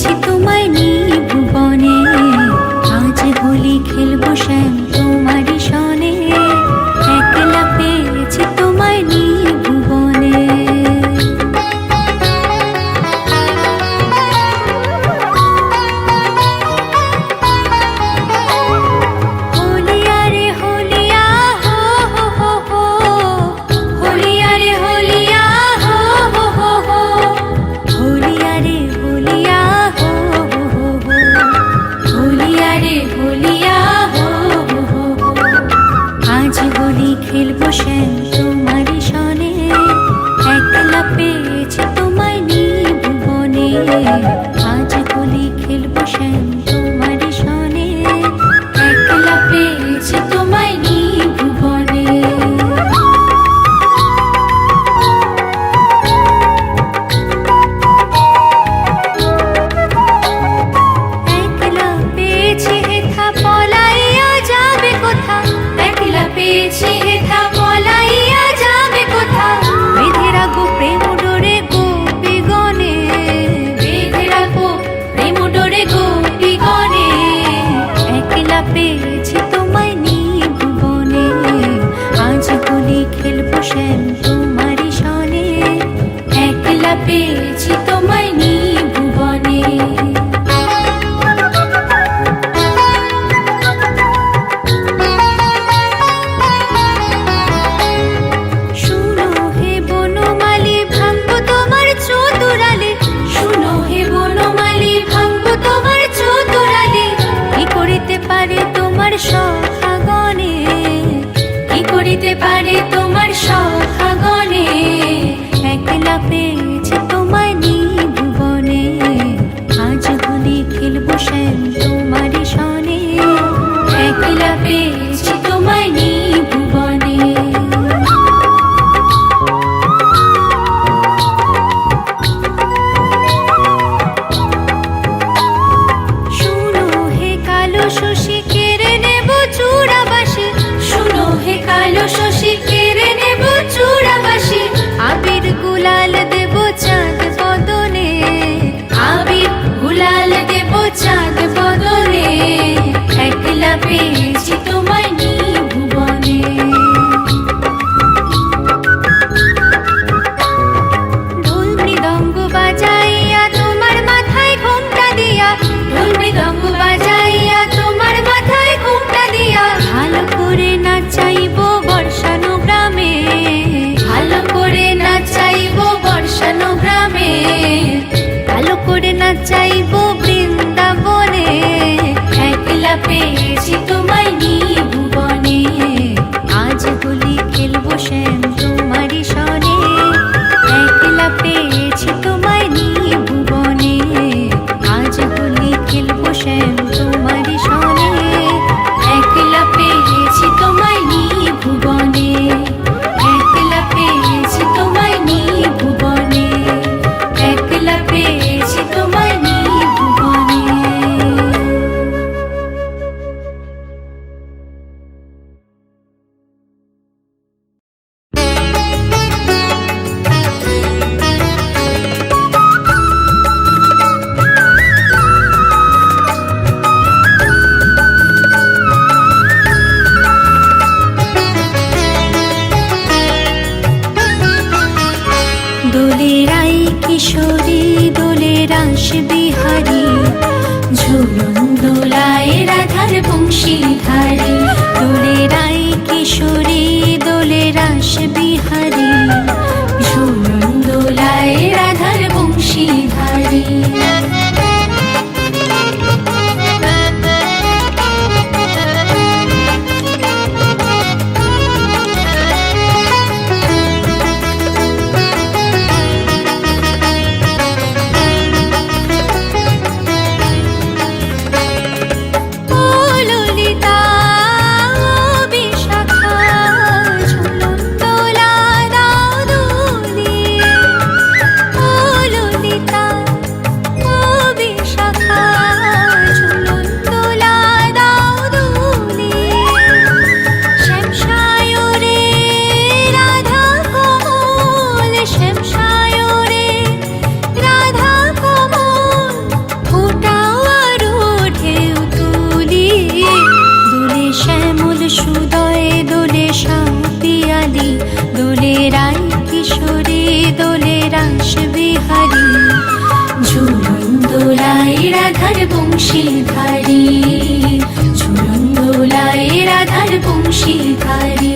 পেয়েছি তোমায় নিয়ে ভুবনে, আজ হোলি খেলবো শ্যাম তোমারই সনে, একলা পেয়েছি তোমায় নিয়ে ভুবনে। হোলিয়া রে হোলিয়া হো হো হো হো, হোলিয়া রে হোলিয়া হো হো হো হো, হোলিয়া রে হোলিয়া হো হো হো হো, হোলিয়া রে হোলিয়া হো হো হো হো। আজ হোলি খেলবো শ্যাম তোমারই সনে, একলা পেয়েছি তোমায় নিয়ে ভুবনে, আজ হোলি খেলবো শ্যাম তোমারই সনে, একলা পেয়েছি তোমায় নিয়ে ভুবনে। একলা পেয়েছি হেথা পলাইয়া যাবে কোথা, একলা পেয়েছি হেথা পলাইয়া যাবে কোথা, বেঁধে রাখো প্রেম ডোরে গোপী গণে, বেঁধে রাখো প্রেম ডোরে গোপী গণে, একলা পেয়েছি তোমায় নিয়ে ভুবনে, আজ হোলি খেলবো শ্যাম তোমারই সনে, একলা পেয়েছি তোমায় নিয়ে ভুবনে। শুনো হে বনমালী ভাঙবো তোমার চতুরালে, শুনো হে বনমালী ভাঙবো তোমার চতুরালে, কি করিতে পারে তোমার সখাগণে, কি করিতে পারে তোমার সখাগণে, একলা পেয়েছি তোমায় নিয়ে ভুবনে, আজ হোলি খেলবো শ্যাম তোমারই সনে, একলা পেয়েছি তোমায় নিয়ে ভুবনে। শুনো হে কালো শশী কেড়ে নেব চূড়াবাসী, শুনো হে কালো শশী কেড়ে নেব চূড়াবাসী, আবির গুলাল দেব চাঁদ বদনে, আবির গুলাল দেব চাঁদ বদনে, একলা পেয়েছি তোমায় নিয়ে ভুবনে। ঢোল মৃদঙ্গ বাজাইয়া তোমার মাথায় ঘোমটা দিয়া, ঢোল মৃদঙ্গ বাজাইয়া তোমার মাথায় ঘোমটা দিয়া, ভালো করে নাচাইবো বর্ষানো গ্রামে, ভালো করে নাচাইবো বর্ষানো গ্রামে, ভালো করে নাচাইবো বৃন্দাবনে, একলা পেয়েছি তোমায় নিয়ে ভুবনে, আজ হোলি খেলবো শ্যাম তোমারই সনে, একলা পেয়েছি তোমায় নিয়ে ভুবনে, আজ হোলি খেলবো শ্যাম তোমারই সনে, একলা পেয়েছি তোমায় নিয়ে ভুবনে, একলা পেয়েছি তোমায় নিয়ে ভুবনে, একলা পেয়েছি তোমায় নিয়ে ভুবনে। দোলের আই কিশোরী দোলের রাস বিহারী, ঝুলন দোলায় রাধার বংশীধারী, দোলের আই কিশোরী দোলের রাস বিহারী, ঝুলন দোলায় রাধার বংশীধারী। ও ললিতা ও বিশাখা, ঝুলন দোলা দাও দুলি, ও ললিতা ও রাধার বংশীধারী, ঝুলন দোলায় রাধার বংশীধারী।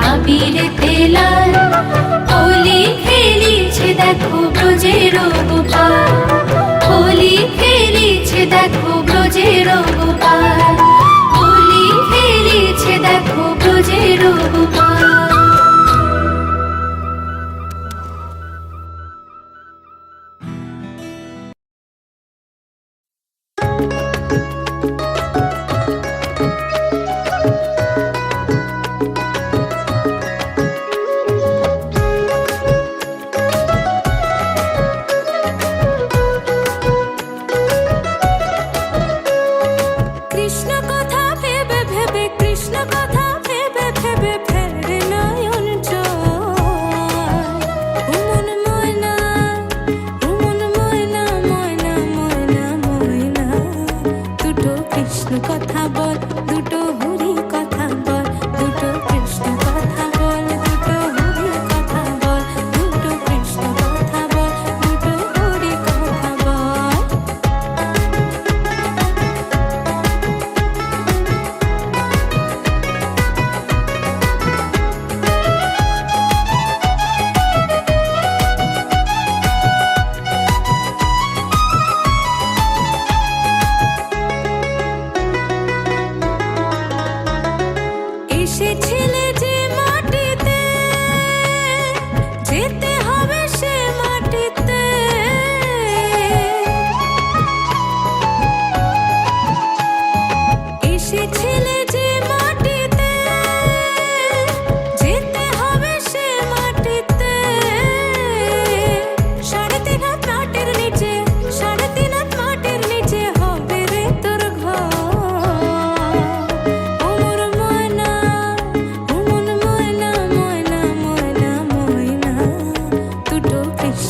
আবির তেলাল, হোলি খেলিছে দেখো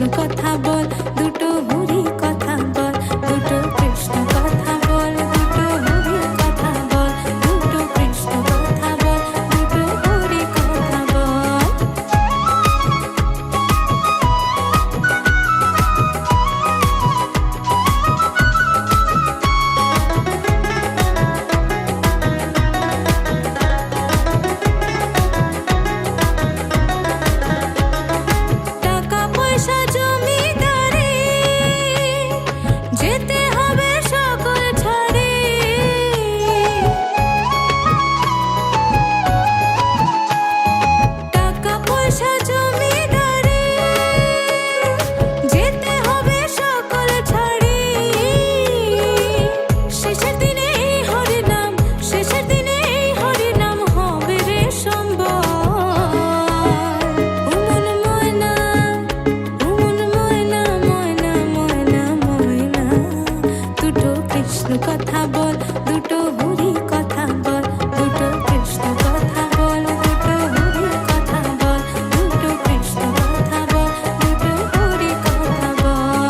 কৃষ্ণ কথা বল, দুটো হরি কথা বল, দুটো কৃষ্ণ কথা বল, দুটো হরি কথা বল, দুটো কৃষ্ণ কথা বল, দুটো হরি কথা বল। টাকা পয়সা জমিদারি যেতে হবে সকল ছাড়ি, টাকা পয়সা জমিদারি যেতে হবে সকল ছাড়ি, শেষের দিনে এই হরি নাম, শেষের দিনে এই হরি নাম হবে রে সম্বল। উমন ময়না, উমন ময়না, ময়না ময়না ময়না, দুটো কৃষ্ণ কথা বল, দুটো হরি কথা বল, দুটো কৃষ্ণ কথা বল, দুটো হরি কথা বল, দুটো কৃষ্ণ কথা বল, দুটো হরি কথা বল।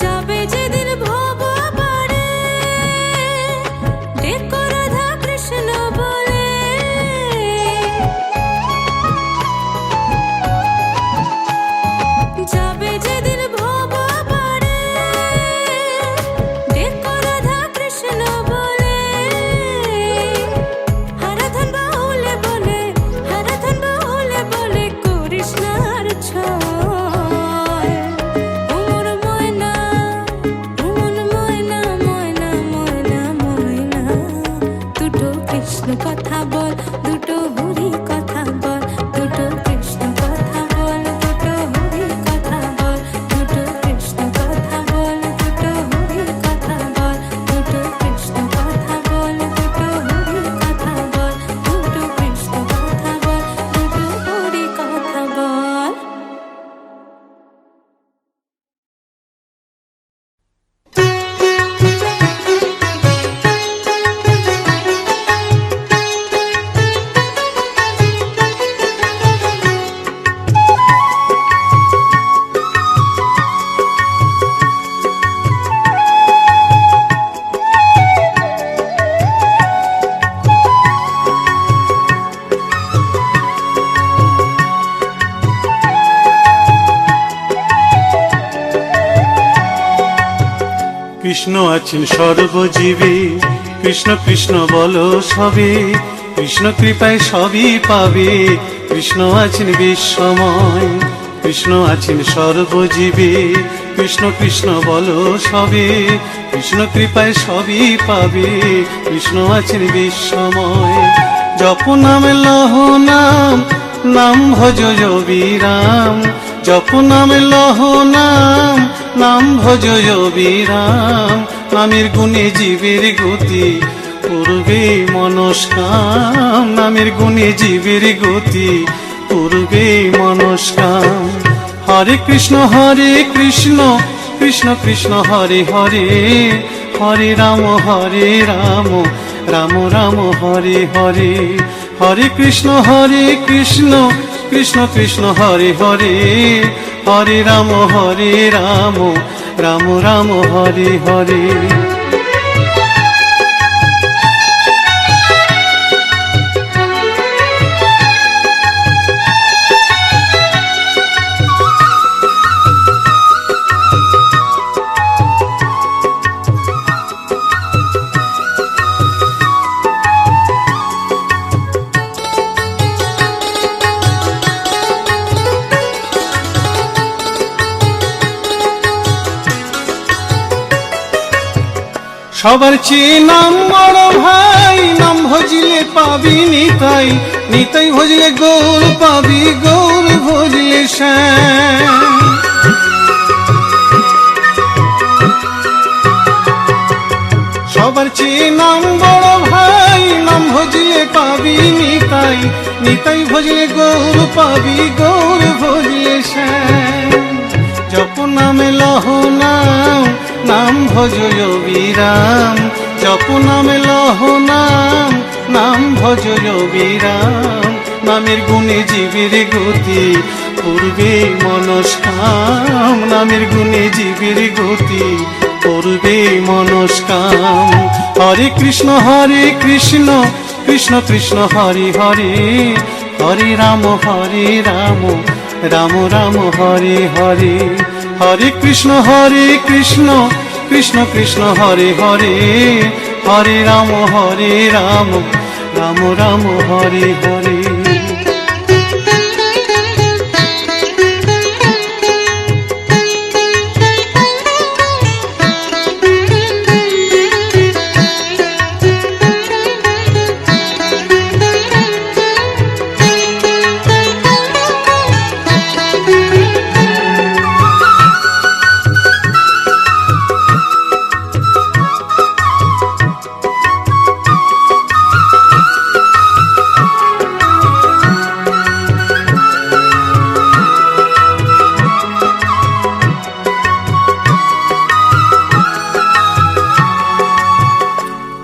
যাবে যেদিন ভব পারে, ডেকো রাধা কৃষ্ণ বলে, যাবে যেদিন ভব পারে, ডেকো রাধা কৃষ্ণ বলে, হারাধন বাহুলে বলে, হারাধন বাহুলে বলে করিস না আর ছল। উমর ময়না, উমন ময়না, ময়না ময়না ময়না, দুটো কৃষ্ণ কথা বল, দুটো হরি কথা বল, দুটো কৃষ্ণ কথা বল, দুটো হরি কথা বল, দুটো কৃষ্ণ কথা বল, দুটো হরি কথা বল, দুটো কৃষ্ণ কথা বল, দুটো হরি কথা বল, দুটো কৃষ্ণ কথা বল, দুটো হরি কথা বল। কৃষ্ণ আছেন সর্বজীবে, কৃষ্ণ কৃষ্ণ বলো সবে, কৃষ্ণ কৃপায় সবই পাবে, কৃষ্ণ আছেন বিশ্বময়, কৃষ্ণ আছেন সর্বজীবে, কৃষ্ণ কৃষ্ণ বলো সবে, কৃষ্ণ কৃপায় সবই পাবে, কৃষ্ণ আছেন বিশ্বময়। জপ নাম লহ নাম, নাম ভজ অবিরাম, জপ নাম লহ নাম, নাম ভজ অবিরাম, নামের গুণে জীবের গতি পূর্বে মনস্কাম, নামের গুণে জীবের গতি পূর্বে মনস্কাম। হরে কৃষ্ণ কৃষ্ণ কৃষ্ণ হরে হরে, হরে রাম রাম, রাম রাম হরে হরে, হরে কৃষ্ণ কৃষ্ণ কৃষ্ণ হরে হরে, হরে রাম রাম, রাম রাম হরে হরে। সবার চেয়ে নাম বড় ভাই, নাম ভজলে পাবি নিতাই, নিতাই ভজলে গৌর পাবি, গৌর ভজলে শ্যাম। সবার চেয়ে নাম বড় ভাই, নাম ভজলে পাবি নিতাই, নিতাই ভজলে গৌর পাবি, গৌর ভজলে শ্যাম। জপ নামে লহ নাম, নাম ভজ অবিরাম, জপ নামে লহ নাম, নাম ভজ অবিরাম। নামের গুণে জীবের গতি করবে মনস্কাম, নামের গুণে জীবের গতি করবে মনস্কাম। হরে কৃষ্ণ কৃষ্ণ কৃষ্ণ হরে হরে, হরে রাম রাম রাম হরে হরে। হরে কৃষ্ণ কৃষ্ণ কৃষ্ণ হরে হরে, হরে রাম রাম রাম হরে হরে।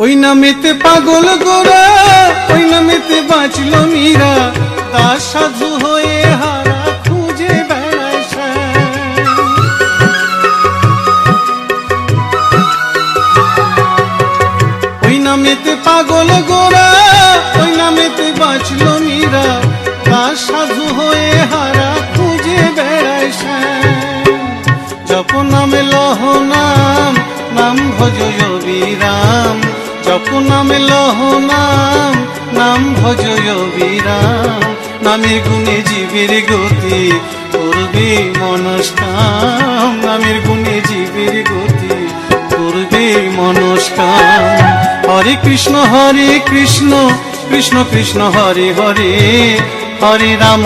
ওই নামেতে পাগল গোরা, ওই নামেতে বাঁচল মীরা, দাস সাধু হয়ে হারা খুঁজে বেড়ায় শ্যাম। ওই নামেতে পাগল গোরা, ওই নামেতে বাঁচল মীরা, দাস সাধু হয়ে হারা খুঁজে বেড়ায় শ্যাম। জপ নামে লহ নাম, নাম ভজ অবিরাম, জপ নামে লহ নাম, নাম ভজ অবিরাম। নামের গুণে জীবের গতি করবে মনস্কাম, নামের গুণে জীবের গতি করবে মনস্কাম। হরে কৃষ্ণ কৃষ্ণ কৃষ্ণ হরে হরে, হরে রাম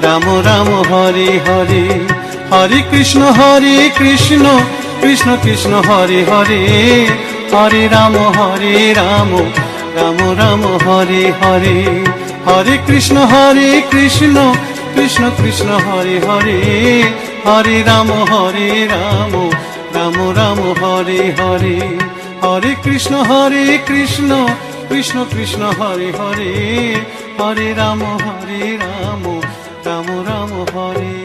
রাম রাম হরে হরে। হরে কৃষ্ণ কৃষ্ণ কৃষ্ণ হরে হরে, হরে রাম রাম রাম হরে হরে। হরে কৃষ্ণ কৃষ্ণ কৃষ্ণ হরে হরে, হরে রাম রাম রাম হরে হরে। হরে কৃষ্ণ কৃষ্ণ কৃষ্ণ হরে হরে, হরে রাম রাম রাম হরে।